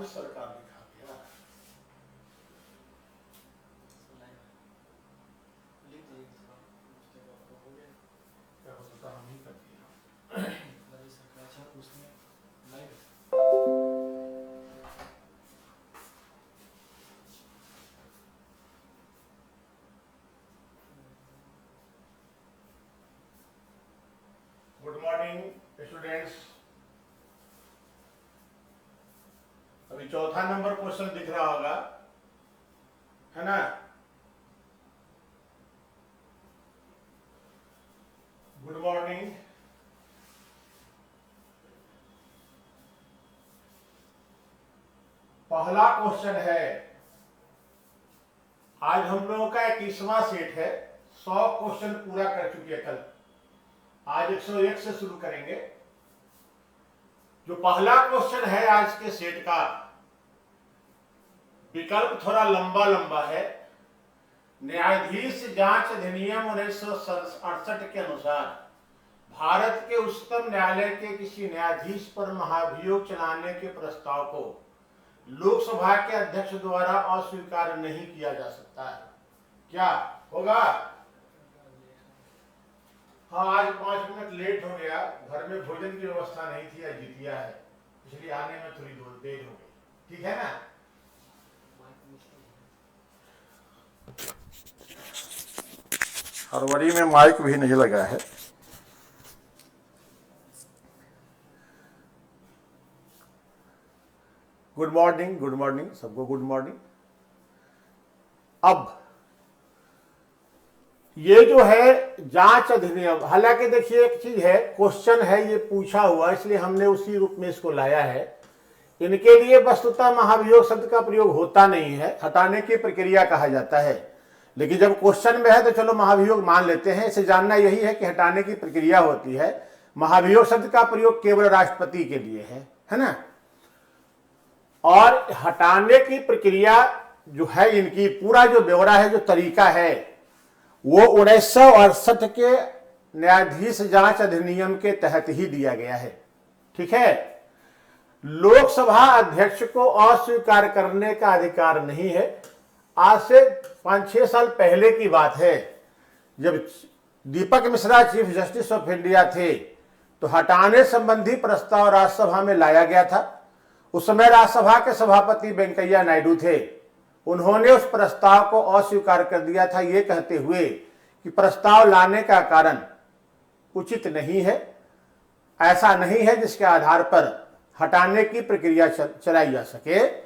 राज्य सरकार लिखा गया। क्या हो सकता हम ही कर दिया। Good morning students. अभी चौथा नंबर क्वेश्चन दिख रहा होगा, है ना। Good morning. पहला क्वेश्चन है, आज हम लोगों का 21वां सेट है। 100 क्वेश्चन पूरा कर चुके हैं कल, आज 101 से शुरू करेंगे। जो पहला क्वेश्चन है आज के सेट का, विकल्प थोड़ा लंबा लंबा है। न्यायाधीश जांच अधिनियम 1968 के अनुसार भारत के उच्चतम न्यायालय के किसी न्यायाधीश पर महाभियोग चलाने के प्रस्ताव को लोकसभा के अध्यक्ष द्वारा अस्वीकार नहीं किया जा सकता है। क्या होगा? हाँ, आज 5 मिनट लेट हो गया, घर में भोजन की व्यवस्था नहीं थी, आज जितिया है, इसलिए आने में थोड़ी देर हो गई। ठीक है ना। फरवरी में माइक भी नहीं लगा है। गुड मॉर्निंग, गुड मॉर्निंग सबको, गुड मॉर्निंग। अब ये जो है जांच अधिनियम, हालांकि देखिए एक चीज है, क्वेश्चन है ये पूछा हुआ, इसलिए हमने उसी रूप में इसको लाया है। इनके लिए वस्तुतः महाभियोग शब्द का प्रयोग होता नहीं है, हटाने की प्रक्रिया कहा जाता है। लेकिन जब क्वेश्चन में है तो चलो महाभियोग मान लेते हैं। इसे जानना यही है कि हटाने की प्रक्रिया होती है। महाभियोग शब्द का प्रयोग केवल राष्ट्रपति के लिए है ना। और हटाने की प्रक्रिया जो है, इनकी पूरा जो ब्यौरा है, जो तरीका है, वो 1968 के न्यायाधीश जांच अधिनियम के तहत ही दिया गया है। ठीक है। लोकसभा अध्यक्ष को अस्वीकार करने का अधिकार नहीं है। आज से 5-6 साल पहले की बात है, जब Deepak Mishra chief justice of India थे, तो हटाने संबंधी प्रस्ताव राज्यसभा में लाया गया था। उस समय राज्यसभा के सभापति वेंकैया नायडू थे। उन्होंने उस प्रस्ताव को अस्वीकार कर दिया था, ये कहते हुए कि प्रस्ताव लाने का कारण उचित नहीं है, ऐसा नहीं है जिसके आधार पर हटाने की प्रक्रिया चलाई जा सके।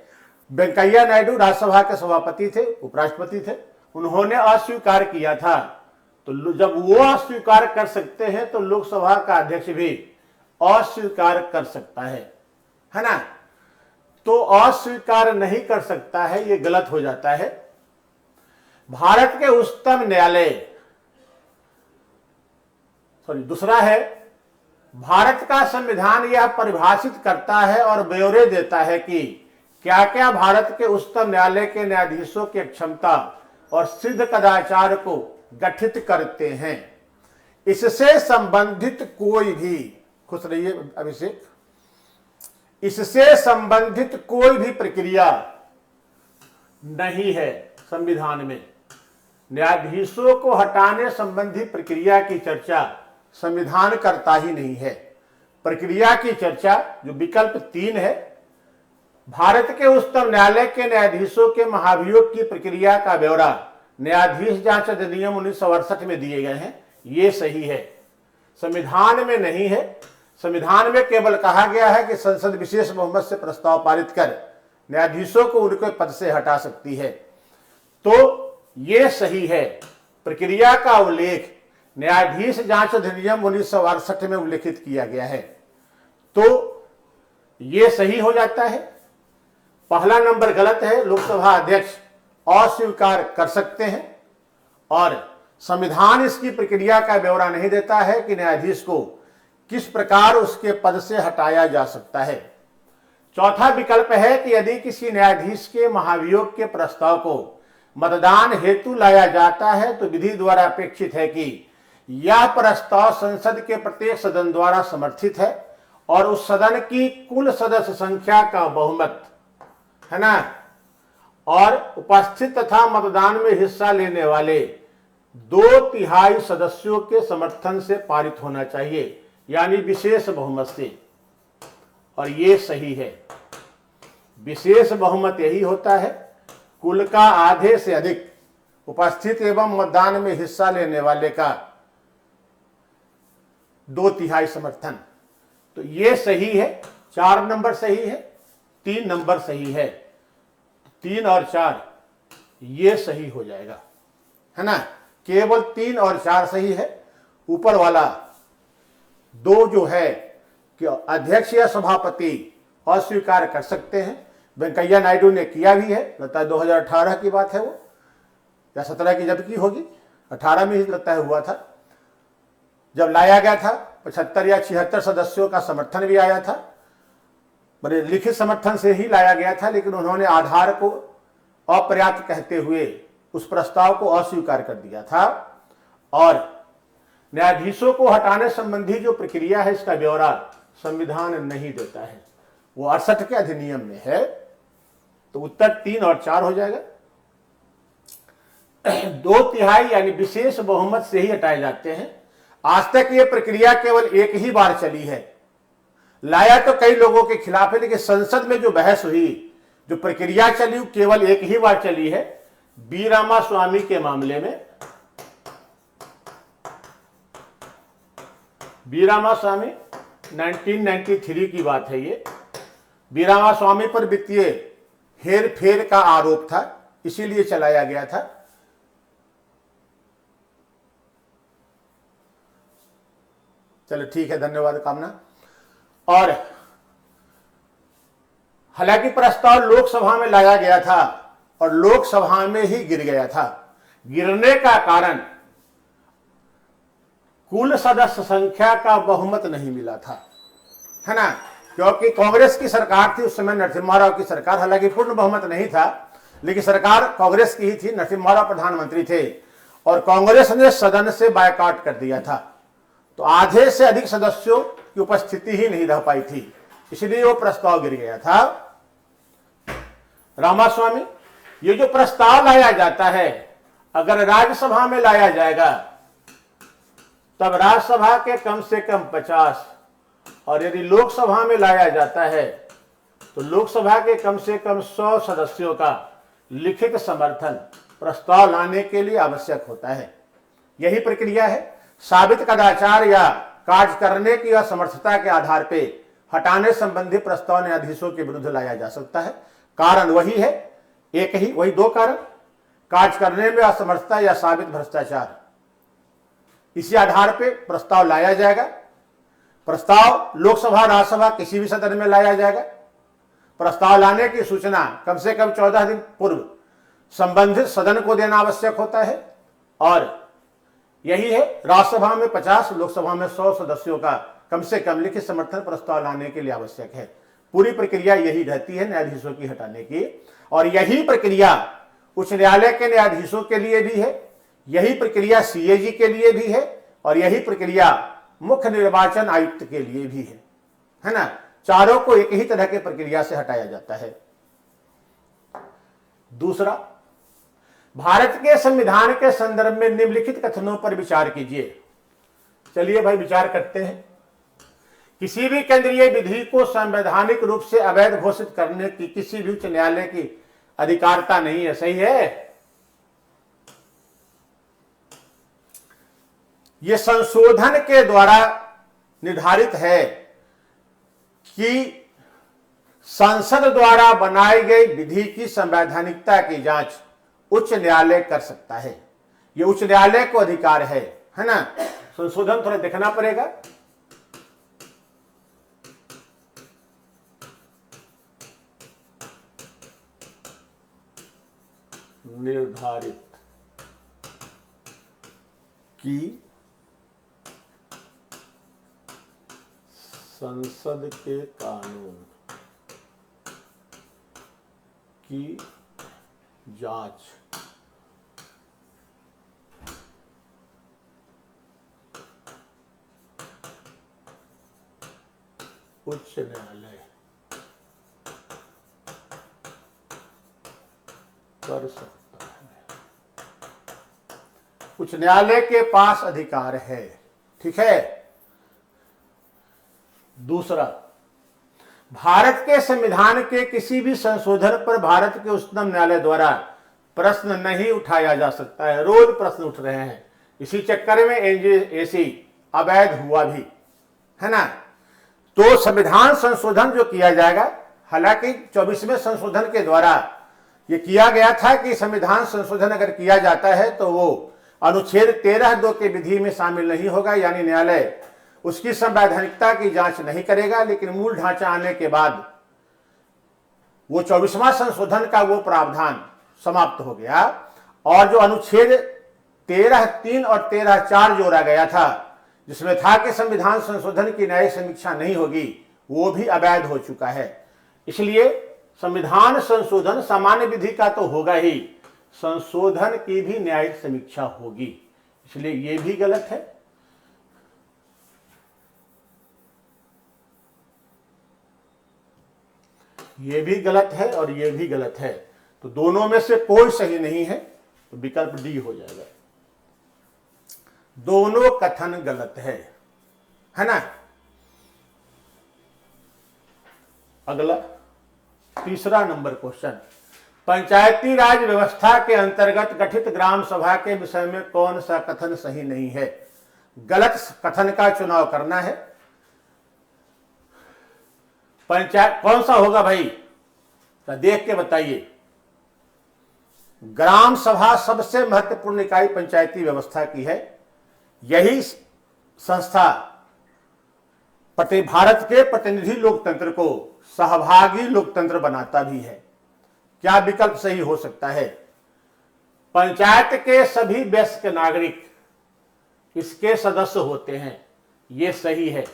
वेंकैया नायडू राज्यसभा के सभापति थे, उपराष्ट्रपति थे, उन्होंने अस्वीकार किया था। तो जब वो अस्वीकार कर सकते हैं तो लोकसभा का अध्यक्ष भी अस्वीकार कर सकता है ना। तो अस्वीकार नहीं कर सकता है, ये गलत हो जाता है। भारत के उच्चतम न्यायालय, दूसरा है, भारत का संविधान यह परिभाषित करता है और ब्यौरे देता है कि क्या क्या भारत के उच्चतम न्यायालय के न्यायाधीशों की क्षमता और सिद्ध कदाचार को गठित करते हैं। इससे संबंधित कोई भी, खुश रहिए अभिषेक, इससे संबंधित कोई भी प्रक्रिया नहीं है संविधान में। न्यायाधीशों को हटाने संबंधी प्रक्रिया की चर्चा संविधान करता ही नहीं है। प्रक्रिया की चर्चा, जो विकल्प 3 है, भारत के उच्चतम न्यायालय के न्यायाधीशों के महाभियोग की प्रक्रिया का ब्यौरा न्यायाधीश जांच अधिनियम 1968 में दिए गए हैं, ये सही है, संविधान में नहीं है। संविधान में केवल कहा गया है कि संसद विशेष बहुमत से प्रस्ताव पारित कर न्यायाधीशों को उनके पद से हटा सकती है। तो ये सही है। प्रक्रिया का उल्लेख न्यायाधीश जांच अधिनियम 1968 में उल्लेखित किया गया है, तो ये सही हो जाता है। पहला नंबर गलत है, लोकसभा अध्यक्ष अस्वीकार कर सकते हैं और संविधान इसकी प्रक्रिया का ब्यौरा नहीं देता है कि न्यायाधीश को किस प्रकार उसके पद से हटाया जा सकता है। चौथा विकल्प है कि यदि किसी न्यायाधीश के महाभियोग के प्रस्ताव को मतदान हेतु लाया जाता है तो विधि द्वारा अपेक्षित है कि यह प्रस्ताव संसद के प्रत्येक सदन द्वारा समर्थित है और उस सदन की कुल सदस्य संख्या का बहुमत है ना, और उपस्थित तथा मतदान में हिस्सा लेने वाले 2/3 सदस्यों के समर्थन से पारित होना चाहिए, यानी विशेष बहुमत से। और ये सही है। विशेष बहुमत यही होता है कुल का आधे से अधिक उपस्थित एवं मतदान में हिस्सा लेने वाले का 2/3 समर्थन। तो ये सही है। 4 नंबर सही है, 3 नंबर सही है। 3 और 4 ये सही हो जाएगा, है ना। केवल 3 और 4 सही है। ऊपर वाला 2 जो है कि अध्यक्ष या सभापति अस्वीकार कर सकते हैं। वेंकैया नायडू ने किया भी है, लगता है 2018 की बात है वो, या 17 की जब की होगी, 18 में ही लगता है हुआ था, जब लाया गया था। 75 या 76 सदस्यों का समर्थन भी आया था, बड़े लिखित समर्थन से ही लाया गया था, लेकिन उन्होंने आधार को अपर्याप्त कहते हुए उस प्रस्ताव को अस्वीकार कर दिया था। और न्यायाधीशों को हटाने संबंधी जो प्रक्रिया है, इसका ब्यौरा संविधान नहीं देता है, वो 68 के अधिनियम में है। तो उत्तर 3 और 4 हो जाएगा। 2/3 यानी विशेष बहुमत से ही हटाए जाते हैं। आज तक ये प्रक्रिया केवल एक ही बार चली है। लाया तो कई लोगों के खिलाफ है, लेकिन संसद में जो बहस हुई, जो प्रक्रिया चली, केवल एक ही बार चली है, बी रामास्वामी के मामले में। बी रामास्वामी 1993 की बात है ये। बी रामास्वामी पर वित्तीय हेर फेर का आरोप था, इसीलिए चलाया गया था। चलो ठीक है, धन्यवाद कामना। और हालांकि प्रस्ताव लोकसभा में लाया गया था और लोकसभा में ही गिर गया था। गिरने का कारण कुल सदस्य संख्या का बहुमत नहीं मिला था, है ना, क्योंकि कांग्रेस की सरकार थी उस समय, नरसिम्हा राव की सरकार। हालांकि पूर्ण बहुमत नहीं था, लेकिन सरकार कांग्रेस की ही थी, नरसिम्हा राव प्रधानमंत्री थे, और कांग्रेस ने सदन से बायकॉट कर दिया था। तो आधे से अधिक सदस्यों की उपस्थिति ही नहीं रह पाई थी, इसलिए वो प्रस्ताव गिर गया था। रामास्वामी, ये जो प्रस्ताव लाया जाता है, अगर राज्यसभा में लाया जाएगा तब राज्यसभा के कम से कम 50, और यदि लोकसभा में लाया जाता है तो लोकसभा के कम से कम 100 सदस्यों का लिखित समर्थन प्रस्ताव लाने के लिए आवश्यक होता है। यही प्रक्रिया है। साबित कदाचार या कार्य करने की असमर्थता के आधार पर हटाने संबंधी प्रस्ताव न्यायाधीशों के विरुद्ध लाया जा सकता है। कारण वही है, एक ही, वही 2 कारण, कार्य करने में असमर्थता या साबित भ्रष्टाचार। इसी आधार पर प्रस्ताव लाया जाएगा। प्रस्ताव लोकसभा राज्यसभा किसी भी सदन में लाया जाएगा। प्रस्ताव लाने की सूचना कम से कम 14 दिन पूर्व संबंधित सदन को देना आवश्यक होता है। और यही है, राज्यसभा में 50, लोकसभा में 100 सदस्यों का कम से कम लिखित समर्थन प्रस्ताव लाने के लिए आवश्यक है। पूरी प्रक्रिया यही रहती है न्यायाधीशों की हटाने की। और यही प्रक्रिया उच्च न्यायालय के न्यायाधीशों के लिए भी है, यही प्रक्रिया सीएजी के लिए भी है, और यही प्रक्रिया मुख्य निर्वाचन आयुक्त के लिए भी है ना। चारों को एक ही तरह की प्रक्रिया से हटाया जाता है। दूसरा, भारत के संविधान के संदर्भ में निम्नलिखित कथनों पर विचार कीजिए। चलिए भाई विचार करते हैं। किसी भी केंद्रीय विधि को संवैधानिक रूप से अवैध घोषित करने की किसी भी उच्च न्यायालय की अधिकारता नहीं है। सही है। यह संशोधन के द्वारा निर्धारित है कि संसद द्वारा बनाई गई विधि की संवैधानिकता की जांच उच्च न्यायालय कर सकता है। यह उच्च न्यायालय को अधिकार है ना। संशोधन थोड़ा देखना पड़ेगा। निर्धारित की संसद के कानून की जांच उच्च न्यायालय कर सकता है। उच्च न्यायालय के पास अधिकार है। ठीक है। दूसरा, भारत के संविधान के किसी भी संशोधन पर भारत के उच्चतम न्यायालय द्वारा प्रश्न नहीं उठाया जा सकता है। रोज प्रश्न उठ रहे हैं, इसी चक्कर में एनजेएसी अवैध हुआ भी, है ना। तो संविधान संशोधन जो किया जाएगा, हालांकि 24वें संशोधन के द्वारा ये किया गया था कि संविधान संशोधन अगर किया जाता है तो वो अनुच्छेद 13(2) के विधि में शामिल नहीं होगा, यानी न्यायालय उसकी संवैधानिकता की जांच नहीं करेगा। लेकिन मूल ढांचा आने के बाद वो 24वां संशोधन का वो प्रावधान समाप्त हो गया और जो अनुच्छेद 13(3) और 13(4) जोड़ा गया था, जिसमें था कि संविधान संशोधन की न्यायिक समीक्षा नहीं होगी, वो भी अवैध हो चुका है। इसलिए संविधान संशोधन सामान्य विधि का तो होगा ही, संशोधन की भी न्यायिक समीक्षा होगी, इसलिए ये भी गलत है। ये भी गलत है और ये भी गलत है, तो दोनों में से कोई सही नहीं है, तो विकल्प डी हो जाएगा। दोनों कथन गलत है ना। अगला तीसरा नंबर क्वेश्चन, पंचायती राज व्यवस्था के अंतर्गत गठित ग्राम सभा के विषय में कौन सा कथन सही नहीं है। गलत कथन का चुनाव करना है। पंचायत कौन सा होगा भाई, तो देख के बताइए। ग्राम सभा सबसे महत्वपूर्ण इकाई पंचायती व्यवस्था की है। यही संस्था भारत के प्रतिनिधि लोकतंत्र को सहभागी लोकतंत्र बनाता भी है। क्या विकल्प सही हो सकता है। पंचायत के सभी वयस्क नागरिक इसके सदस्य होते हैं, यह सही है।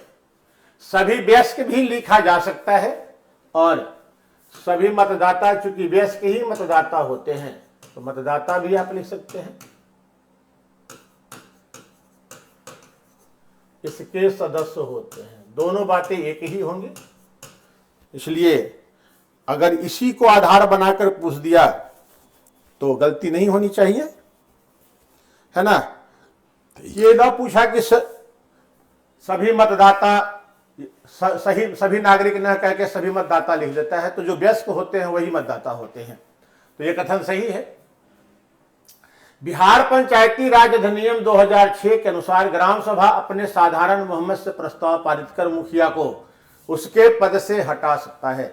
सभी वयस्क भी लिखा जा सकता है और सभी मतदाता, चूंकि वयस्क ही मतदाता होते हैं तो मतदाता भी आप लिख सकते हैं। इसके सदस्य होते हैं, दोनों बातें एक ही होंगी। इसलिए अगर इसी को आधार बनाकर पूछ दिया तो गलती नहीं होनी चाहिए, है ना। ये ना पूछा कि सभी मतदाता सभी नागरिक न कह के सभी मतदाता लिख देता है, तो जो वयस्क होते हैं वही मतदाता होते हैं, तो ये कथन सही है। बिहार पंचायती राज अधिनियम 2006 के अनुसार ग्राम सभा अपने साधारण बहुमत से प्रस्ताव पारित कर मुखिया को उसके पद से हटा सकता है।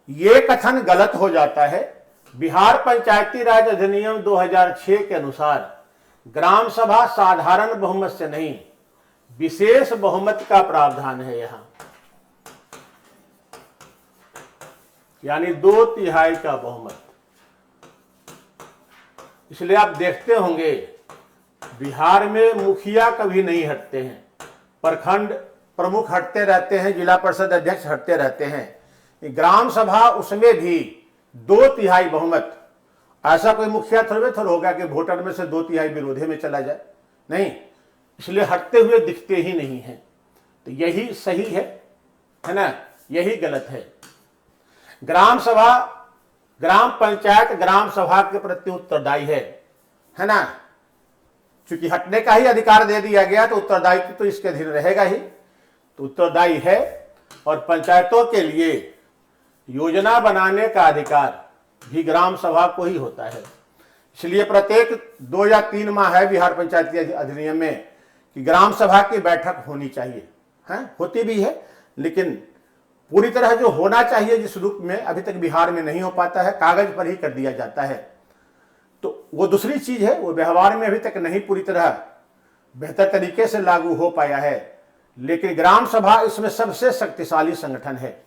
ये कथन गलत हो जाता है। बिहार पंचायती राज अधिनियम 2006 के अनुसार ग्राम सभा साधारण बहुमत से नहीं, विशेष बहुमत का प्रावधान है यहां, यानी 2/3 का बहुमत। इसलिए आप देखते होंगे बिहार में मुखिया कभी नहीं हटते हैं, प्रखंड प्रमुख हटते रहते हैं, जिला परिषद अध्यक्ष हटते रहते हैं। ग्राम सभा उसमें भी 2/3 बहुमत, ऐसा कोई मुखिया थोड़े होगा कि वोटर में से 2/3 विरोधी में चला जाए, नहीं। इसलिए हटते हुए दिखते ही नहीं है, तो यही सही है ना, यही गलत है। ग्राम सभा, ग्राम पंचायत ग्राम सभा के प्रति उत्तरदायी है ना। चूंकि हटने का ही अधिकार दे दिया गया तो उत्तरदायित्व तो इसके अधीन रहेगा ही, तो उत्तरदायी है। और पंचायतों के लिए योजना बनाने का अधिकार भी ग्राम सभा को ही होता है। इसलिए प्रत्येक 2 या 3 माह है बिहार पंचायती अधिनियम में कि ग्राम सभा की बैठक होनी चाहिए, है, होती भी है, लेकिन पूरी तरह जो होना चाहिए जिस रूप में अभी तक बिहार में नहीं हो पाता है, कागज पर ही कर दिया जाता है, तो वो दूसरी चीज है। वो व्यवहार में अभी तक नहीं पूरी तरह बेहतर तरीके से लागू हो पाया है। लेकिन ग्राम सभा इसमें सबसे शक्तिशाली संगठन है,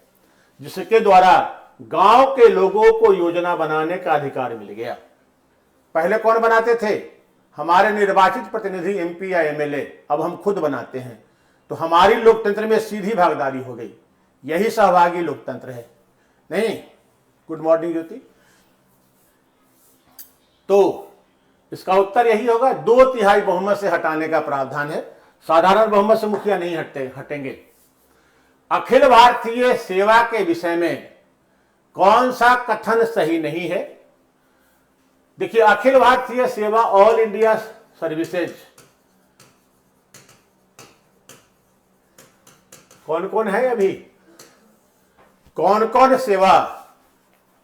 जिसके द्वारा गांव के लोगों को योजना बनाने का अधिकार मिल गया। पहले कौन बनाते थे, हमारे निर्वाचित प्रतिनिधि एमपी या एमएलए, अब हम खुद बनाते हैं। तो हमारी लोकतंत्र में सीधी भागीदारी हो गई, यही सहभागी लोकतंत्र है, नहीं। गुड मॉर्निंग ज्योति। तो इसका उत्तर यही होगा, 2/3 बहुमत से हटाने का प्रावधान है, साधारण बहुमत से मुखिया नहीं हटेंगे। अखिल भारतीय सेवा के विषय में कौन सा कथन सही नहीं है। देखिए, अखिल भारतीय सेवा ऑल इंडिया सर्विसेज कौन कौन है अभी, कौन कौन सेवा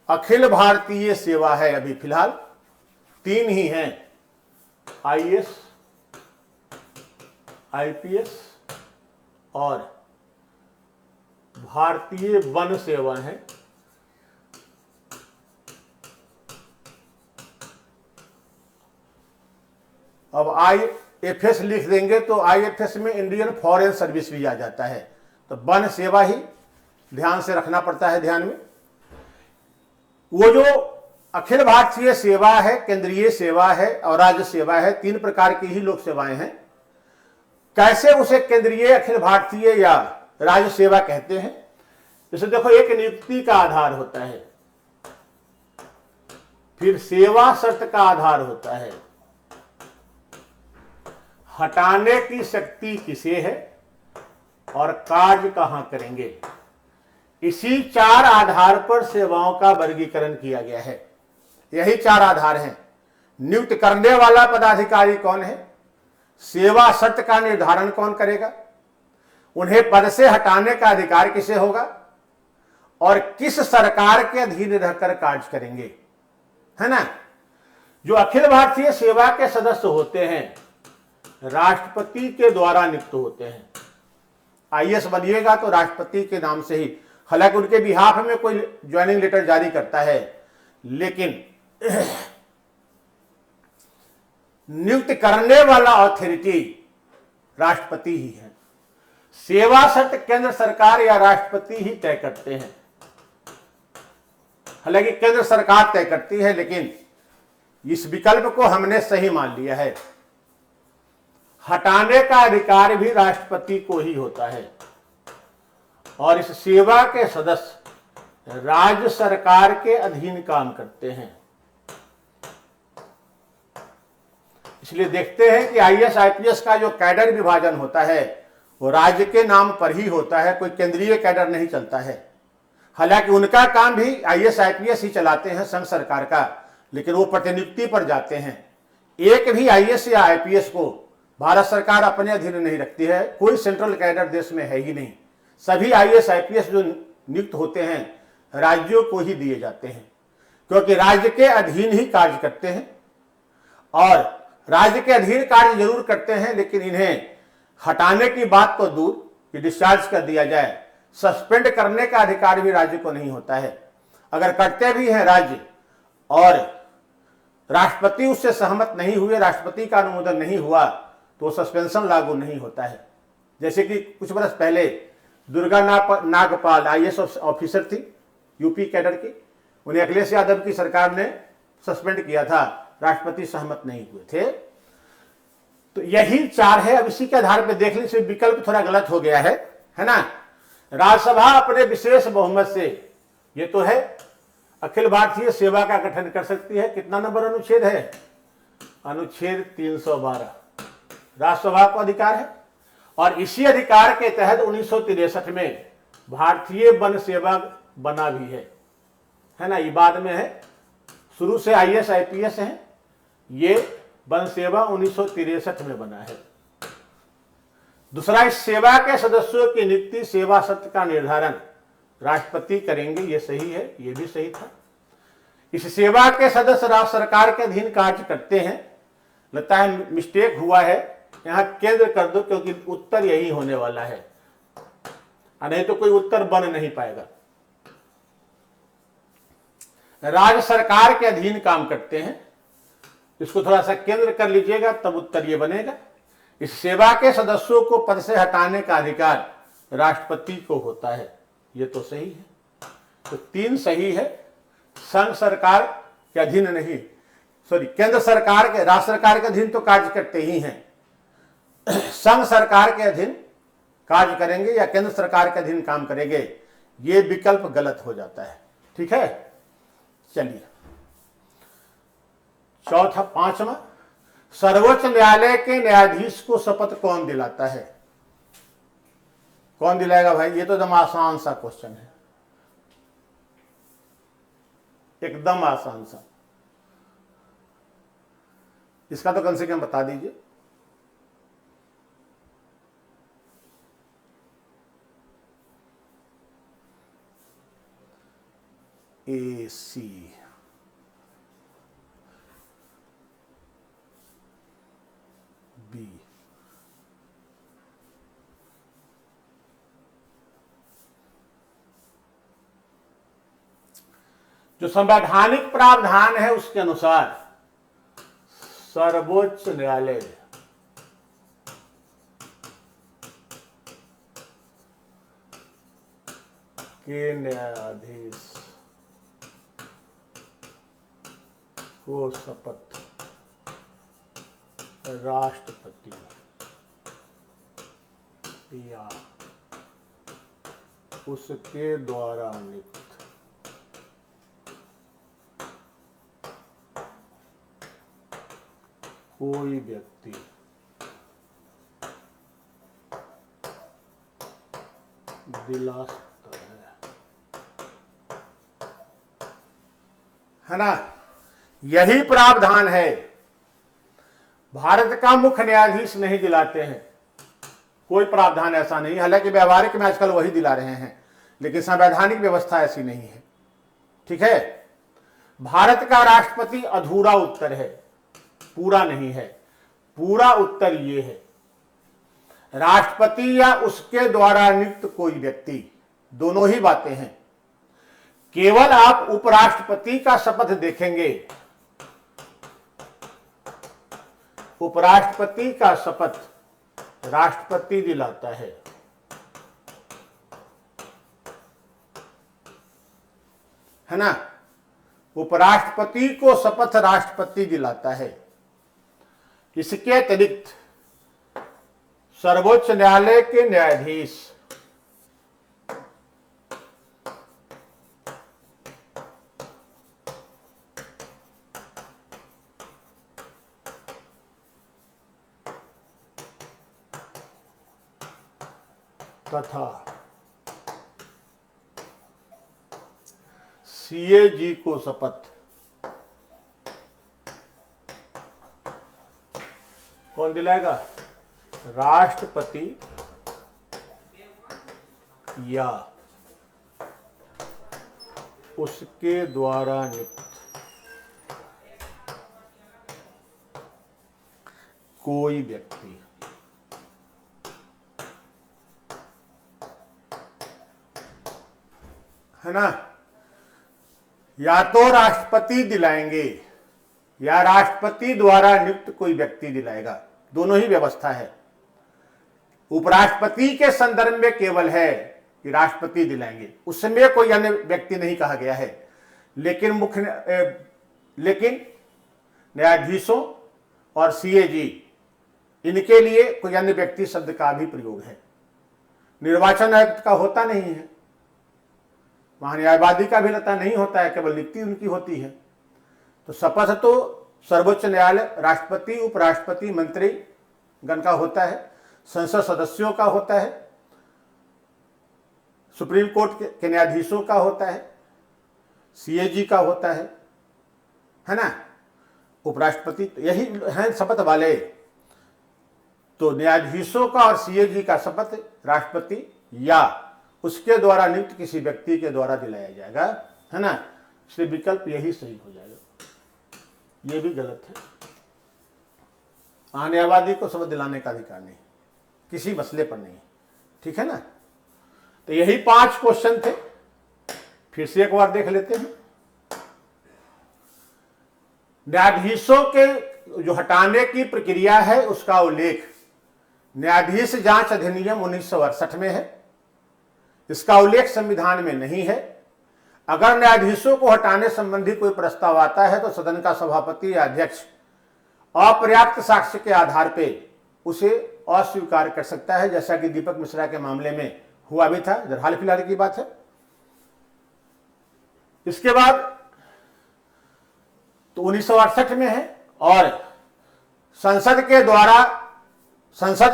अखिल भारतीय सेवा है अभी फिलहाल? 3 ही हैं, आईएएस, आईपीएस और भारतीय वन सेवा है। अब आईएफएस लिख देंगे तो आईएफएस में इंडियन फॉरेन सर्विस भी आ जाता है, तो वन सेवा ही ध्यान से रखना पड़ता है ध्यान में। वो जो अखिल भारतीय सेवा है, केंद्रीय सेवा है और राज्य सेवा है, 3 प्रकार की ही लोक सेवाएं हैं। कैसे उसे केंद्रीय, अखिल भारतीय या राज्य सेवा कहते हैं? जैसे देखो, एक नियुक्ति का आधार होता है, फिर सेवा शर्त का आधार होता है, हटाने की शक्ति किसे है और कार्य कहां करेंगे। इसी 4 आधार पर सेवाओं का वर्गीकरण किया गया है। यही 4 आधार हैं। नियुक्त करने वाला पदाधिकारी कौन है, सेवा शर्त का निर्धारण कौन करेगा, उन्हें पद से हटाने का अधिकार किसे होगा और किस सरकार के अधीन रहकर कार्य करेंगे, है ना। जो अखिल भारतीय सेवा के सदस्य होते हैं राष्ट्रपति के द्वारा नियुक्त होते हैं। आईएएस बनिएगा तो राष्ट्रपति के नाम से ही, हालांकि उनके बिहाफ में कोई ज्वाइनिंग लेटर जारी करता है, लेकिन नियुक्त करने वाला अथॉरिटी राष्ट्रपति ही है। सेवा शर्त केंद्र सरकार या राष्ट्रपति ही तय करते हैं। हालांकि केंद्र सरकार तय करती है, लेकिन इस विकल्प को हमने सही मान लिया है। हटाने का अधिकार भी राष्ट्रपति को ही होता है और इस सेवा के सदस्य राज्य सरकार के अधीन काम करते हैं। इसलिए देखते हैं कि आईएएस आईपीएस का जो कैडर विभाजन होता है वो राज्य के नाम पर ही होता है, कोई केंद्रीय कैडर नहीं चलता है। हालांकि उनका काम भी आईएएस आईपीएस ही चलाते हैं संघ सरकार का, लेकिन वो प्रतिनियुक्ति पर जाते हैं। एक भी आईएएस या आईपीएस को भारत सरकार अपने अधीन नहीं रखती है, कोई सेंट्रल कैडर देश में है ही नहीं। सभी आईएएस आईपीएस जो नियुक्त होते हैं राज्यों को ही दिए जाते हैं, क्योंकि राज्य के अधीन ही कार्य करते हैं और राज्य के अधीन कार्य जरूर करते हैं, लेकिन इन्हें हटाने की बात तो दूर कि डिस्चार्ज कर दिया जाए, सस्पेंड करने का अधिकार भी राज्य को नहीं होता है। अगर करते भी हैं राज्य और राष्ट्रपति उससे सहमत नहीं हुए, राष्ट्रपति का अनुमोदन नहीं हुआ, तो सस्पेंशन लागू नहीं होता है। जैसे कि कुछ वर्ष पहले दुर्गा नागपाल आईएएस ऑफिसर थी यूपी कैडर की, उन्हें अखिलेश यादव की सरकार ने सस्पेंड किया था, राष्ट्रपति सहमत नहीं हुए थे। तो यही 4 है। अब इसी के आधार पर देख लीजिए, विकल्प थोड़ा गलत हो गया है ना। राज्यसभा अपने विशेष बहुमत से, ये तो है, अखिल भारतीय सेवा का गठन कर सकती है। कितना नंबर अनुच्छेद है? अनुच्छेद 312 राज्यसभा को अधिकार है और इसी अधिकार के तहत 1963 में भारतीय वन सेवा बना भी है ना। ये बाद में है, शुरू से आईएएस आईपीएस है, ये वन सेवा 1963 में बना है। दूसरा, इस सेवा के सदस्यों की नियुक्ति, सेवा शर्त का निर्धारण राष्ट्रपति करेंगे, ये सही है, ये भी सही था। इस सेवा के सदस्य राज्य सरकार के अधीन कार्य करते हैं। लगता है मिस्टेक हुआ है, यहां केंद्र कर दो, क्योंकि उत्तर यही होने वाला है, नहीं तो कोई उत्तर बन नहीं पाएगा। राज्य सरकार के अधीन काम करते हैं, इसको थोड़ा सा केंद्र कर लीजिएगा तब उत्तर ये बनेगा। इस सेवा के सदस्यों को पद से हटाने का अधिकार राष्ट्रपति को होता है, ये तो सही है। तो 3 सही है। संघ सरकार के अधीन नहीं, सॉरी, केंद्र सरकार के, राज्य सरकार के अधीन तो कार्य करते ही हैं, संघ सरकार के अधीन कार्य करेंगे या केंद्र सरकार के अधीन काम करेंगे, ये विकल्प गलत हो जाता है। ठीक है, चलिए चौथा, 5वां, सर्वोच्च न्यायालय के न्यायाधीश को शपथ कौन दिलाता है? कौन दिलाएगा भाई? ये तो एकदम आसान सा क्वेश्चन है, एकदम आसान सा। इसका तो कम से कम बता दीजिए। AC B जो संवैधानिक प्रावधान है उसके अनुसार सर्वोच्च न्यायालय के न्यायाधीश को शपथ राष्ट्रपति या उसके द्वारा नियुक्त कोई व्यक्ति दिला सकता है ना। यही प्रावधान है। भारत का मुख्य न्यायाधीश नहीं दिलाते हैं, कोई प्रावधान ऐसा नहीं। हालांकि व्यवहारिक में आजकल वही दिला रहे हैं, लेकिन संवैधानिक व्यवस्था ऐसी नहीं है। ठीक है। भारत का राष्ट्रपति अधूरा उत्तर है, पूरा नहीं है। पूरा उत्तर ये है, राष्ट्रपति या उसके द्वारा नियुक्त कोई व्यक्ति, दोनों ही बातें हैं। केवल आप उपराष्ट्रपति का शपथ देखेंगे, उपराष्ट्रपति का शपथ राष्ट्रपति दिलाता है ना। उपराष्ट्रपति को शपथ राष्ट्रपति दिलाता है। इसके अतिरिक्त सर्वोच्च न्यायालय के न्यायाधीश तथा CAG को शपथ कौन दिलाएगा? राष्ट्रपति या उसके द्वारा नियुक्त कोई व्यक्ति। है ना। या तो राष्ट्रपति दिलाएंगे या राष्ट्रपति द्वारा नियुक्त कोई व्यक्ति दिलाएगा, दोनों ही व्यवस्था है। उपराष्ट्रपति के संदर्भ में केवल है कि राष्ट्रपति दिलाएंगे, उसमें कोई अन्य व्यक्ति नहीं कहा गया है। लेकिन न्यायाधीशों और CAG इनके लिए कोई अन्य व्यक्ति शब्द का भी प्रयोग है। निर्वाचन आयुक्त का होता नहीं है, वहां न्यायवादी का भी लता नहीं होता है, केवल नियुक्ति उनकी होती है। तो शपथ तो सर्वोच्च न्यायालय, राष्ट्रपति, उपराष्ट्रपति, मंत्री गण का होता है, संसद सदस्यों का होता है, सुप्रीम कोर्ट के न्यायाधीशों का होता है, CAG का होता है ना। उपराष्ट्रपति तो यही हैं शपथ वाले। तो न्यायाधीशों का और CAG का शपथ राष्ट्रपति या उसके द्वारा नियुक्त किसी व्यक्ति के द्वारा दिलाया जाएगा, है ना। इसलिए विकल्प यही सही हो जाएगा, ये भी गलत है। न्यायवादी को शपथ दिलाने का अधिकार नहीं, किसी मसले पर नहीं। ठीक है ना। तो यही 5 क्वेश्चन थे, फिर से एक बार देख लेते हैं। न्यायाधीशों के जो हटाने की प्रक्रिया है उसका उल्लेख न्यायाधीश जांच अधिनियम 1968 में है। इसका उल्लेख संविधान में नहीं है। अगर न्यायाधीशों को हटाने संबंधी कोई प्रस्ताव आता है तो सदन का सभापति या अध्यक्ष अपर्याप्त साक्ष्य के आधार पर उसे अस्वीकार कर सकता है, जैसा कि दीपक मिश्रा के मामले में हुआ भी था, जो हाल फिलहाल की बात है। इसके बाद तो 1968 में है और संसद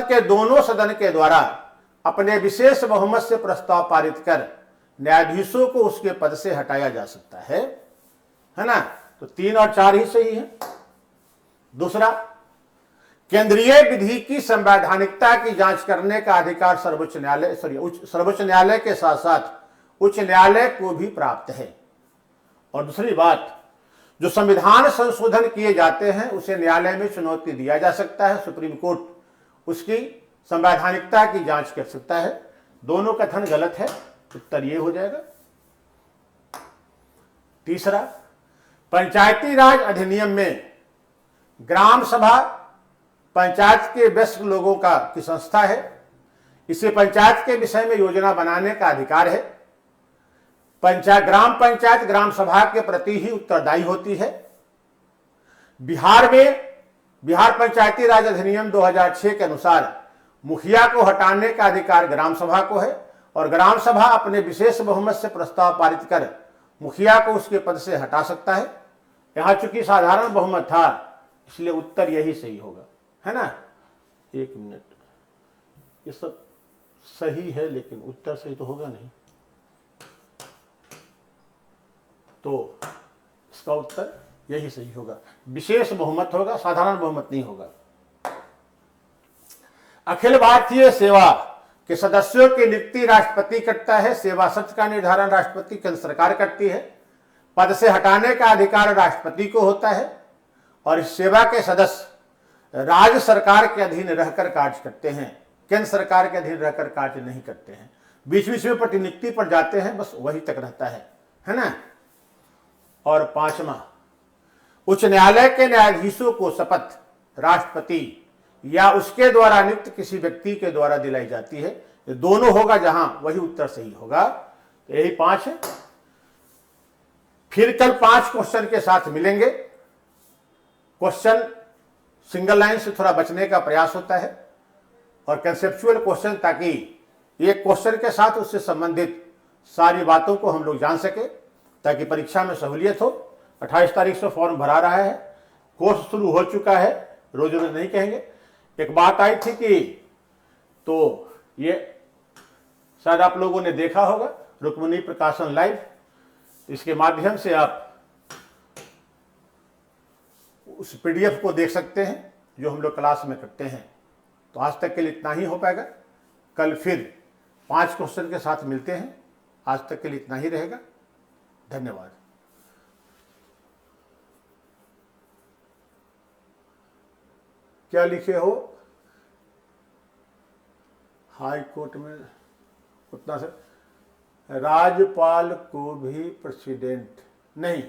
के दोनों सदन के द्वारा अपने विशेष बहुमत से प्रस्ताव पारित कर न्यायाधीशों को उसके पद से हटाया जा सकता है ना। तो 3 और 4 ही सही है। दूसरा, केंद्रीय विधि की संवैधानिकता की जांच करने का अधिकार सर्वोच्च न्यायालय के साथ साथ उच्च न्यायालय को भी प्राप्त है। और दूसरी बात, जो संविधान संशोधन किए जाते हैं उसे न्यायालय में चुनौती दिया जा सकता है, सुप्रीम कोर्ट उसकी संवैधानिकता की जांच कर सकता है। दोनों कथन गलत है, उत्तर ये हो जाएगा। तीसरा, पंचायती राज अधिनियम में ग्राम सभा पंचायत के वयस्क लोगों की संस्था है। इसे पंचायत के विषय में योजना बनाने का अधिकार है। ग्राम पंचायत ग्राम सभा के प्रति ही उत्तरदायी होती है। बिहार पंचायती राज अधिनियम 2006 के अनुसार मुखिया को हटाने का अधिकार ग्राम सभा को है और ग्राम सभा अपने विशेष बहुमत से प्रस्ताव पारित कर मुखिया को उसके पद से हटा सकता है। यहां चूंकि साधारण बहुमत था इसलिए उत्तर यही सही होगा, है ना। एक मिनट, ये सब सही है लेकिन उत्तर सही तो होगा नहीं, तो इसका उत्तर यही सही होगा। विशेष बहुमत होगा, साधारण बहुमत नहीं होगा। अखिल भारतीय सेवा के सदस्यों की नियुक्ति राष्ट्रपति करता है। सेवा सत्र का निर्धारण राष्ट्रपति केंद्र सरकार करती है। पद से हटाने का अधिकार राष्ट्रपति को होता है और इस सेवा के सदस्य राज्य सरकार के अधीन रहकर कार्य करते हैं, केंद्र सरकार के अधीन रहकर कार्य नहीं करते हैं। बीच बीच में प्रतिनियुक्ति पर जाते हैं, बस वही तक रहता है ना। और पांचवा, उच्च न्यायालय के न्यायाधीशों को शपथ राष्ट्रपति या उसके द्वारा नियुक्त किसी व्यक्ति के द्वारा दिलाई जाती है। ये दोनों होगा जहां, वही उत्तर सही होगा। तो यही 5 है। फिर कल 5 क्वेश्चन के साथ मिलेंगे। क्वेश्चन सिंगल लाइन से थोड़ा बचने का प्रयास होता है और कंसेप्चुअल क्वेश्चन, ताकि एक क्वेश्चन के साथ उससे संबंधित सारी बातों को हम लोग जान सके, ताकि परीक्षा में सहूलियत हो। 28 तारीख से फॉर्म भरा रहा है, कोर्स शुरू हो चुका है, रोज रोज नहीं कहेंगे। एक बात आई थी कि तो ये शायद आप लोगों ने देखा होगा, रुक्मिणी प्रकाशन लाइव, इसके माध्यम से आप उस पीडीएफ को देख सकते हैं जो हम लोग क्लास में करते हैं। तो आज तक के लिए इतना ही हो पाएगा। कल फिर 5 क्वेश्चन के साथ मिलते हैं। आज तक के लिए इतना ही रहेगा। धन्यवाद। क्या लिखे हो? हाई कोर्ट में उतना से राज्यपाल को भी प्रेसिडेंट नहीं,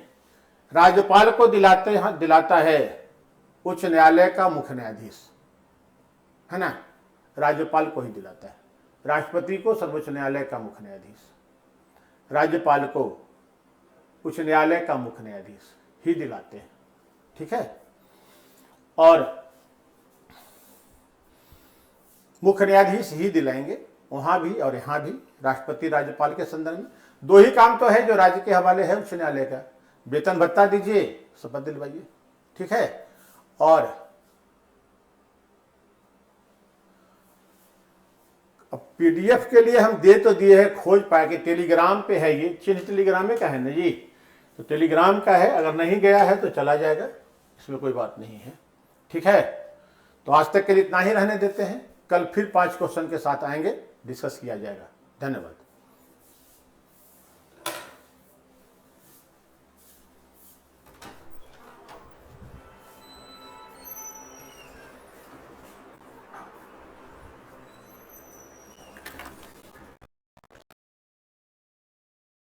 राज्यपाल को दिलाता है उच्च न्यायालय का मुख्य न्यायाधीश, है ना। राज्यपाल को ही दिलाता है। राष्ट्रपति को सर्वोच्च न्यायालय का मुख्य न्यायाधीश, राज्यपाल को उच्च न्यायालय का मुख्य न्यायाधीश ही दिलाते हैं, ठीक है। और मुख्य न्यायाधीश ही दिलाएंगे वहां भी और यहां भी, राष्ट्रपति राज्यपाल के संदर्भ में। 2 ही काम तो है जो राज्य के हवाले है उच्च न्यायालय का। वेतन भत्ता दीजिए, शपथ दिलवाइए, ठीक है। और अब पीडीएफ के लिए हम दे तो दिए हैं, खोज पाए कि टेलीग्राम पे है, ये चिन्ह टेलीग्राम में का है ना जी, तो टेलीग्राम का है। अगर नहीं गया है तो चला जाएगा, इसमें कोई बात नहीं है, ठीक है। तो आज तक के लिए इतना ही रहने देते हैं। कल फिर 5 क्वेश्चन के साथ आएंगे, डिस्कस किया जाएगा। धन्यवाद।